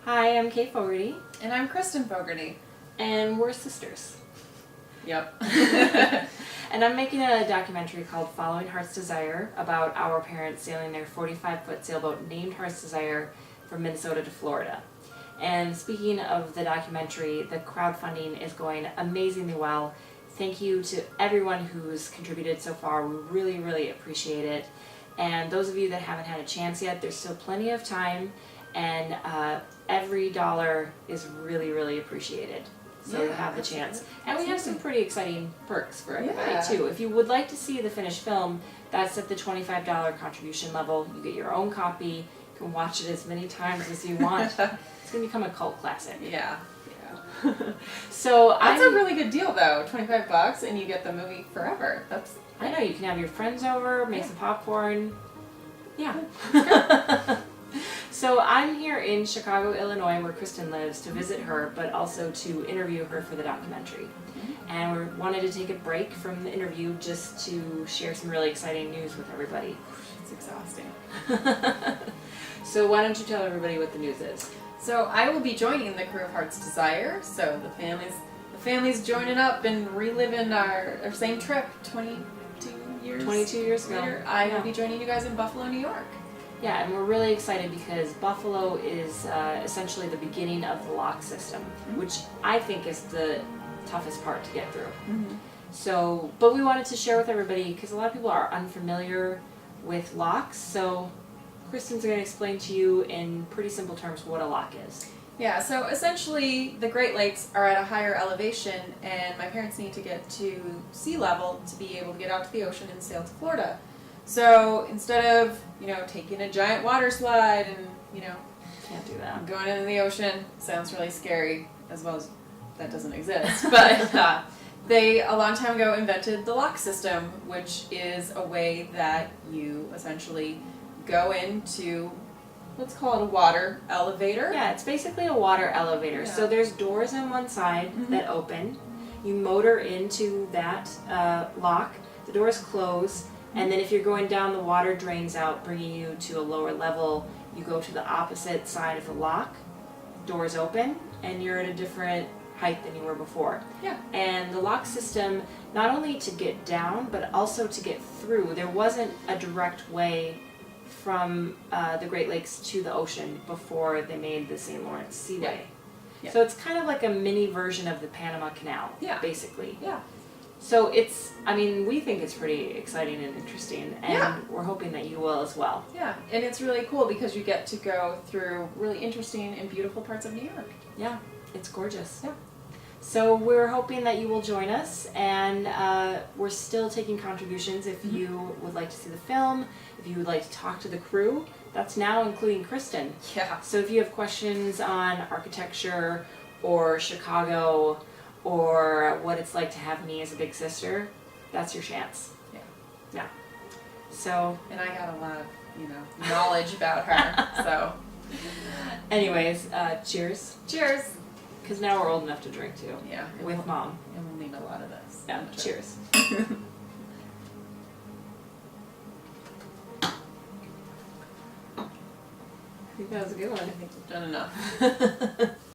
Hi, I'm Kate Fogarty. And I'm Kristen Fogarty. And we're sisters. Yep. And I'm making a documentary called Following Heart's Desire about our parents sailing their 45-foot sailboat named Heart's Desire from Minnesota to Florida. And speaking of the documentary, the crowdfunding is going amazingly well. Thank you to everyone who's contributed so far. We really, really appreciate it. And those of you that haven't had a chance yet, there's still plenty of time, and every dollar is really, really appreciated. So you have the chance. And we have some pretty exciting perks for everybody too. If you would like to see the finished film, that's at the $25 contribution level. You get your own copy. You can watch it as many times as you want. It's going to become a cult classic. Yeah. So that's a really good deal though. $25 and you get the movie forever. I know, you can have your friends over, make some popcorn. Yeah. So I'm here in Chicago, Illinois, where Kristen lives, to visit her, but also to interview her for the documentary. And we wanted to take a break from the interview just to share some really exciting news with everybody. It's exhausting. So why don't you tell everybody what the news is? So I will be joining the crew of Heart's Desire. So the family's joining up and reliving our same trip 22 years ago. Later. I will be joining you guys in Buffalo, New York. Yeah, and we're really excited because Buffalo is essentially the beginning of the lock system, which I think is the toughest part to get through. So, but we wanted to share with everybody because a lot of people are unfamiliar with locks. So Kristen's going to explain to you in pretty simple terms what a lock is. Yeah, so essentially the Great Lakes are at a higher elevation, and my parents need to get to sea level to be able to get out to the ocean and sail to Florida. So instead of, taking a giant water slide and, can't do that. Going into the ocean, sounds really scary, as well as that doesn't exist. But they, a long time ago, invented the lock system, which is a way that you essentially go into, let's call it a water elevator. Yeah, it's basically a water elevator. So there's doors on one side that open. You motor into that lock. The doors close. And then if you're going down, the water drains out, bringing you to a lower level. You go to the opposite side of the lock, doors open, and you're at a different height than you were before. Yeah. And the lock system, not only to get down, but also to get through. There wasn't a direct way from the Great Lakes to the ocean before they made the St. Lawrence Seaway. Yeah. So it's kind of like a mini version of the Panama Canal, basically. Yeah. So we think it's pretty exciting and interesting, and we're hoping that you will as well. Yeah, and it's really cool because you get to go through really interesting and beautiful parts of New York. Yeah, it's gorgeous. Yeah. So we're hoping that you will join us, and we're still taking contributions if you would like to see the film, if you would like to talk to the crew. That's now including Kristen. Yeah. So if you have questions on architecture or Chicago, or what it's like to have me as a big sister, that's your chance. Yeah. So. And I got a lot of, knowledge about her, so. Anyways, cheers. Cheers. Because now we're old enough to drink too. Yeah. With Mom. And we'll need a lot of this. Yeah, cheers. I think that was a good one. I think we've done enough.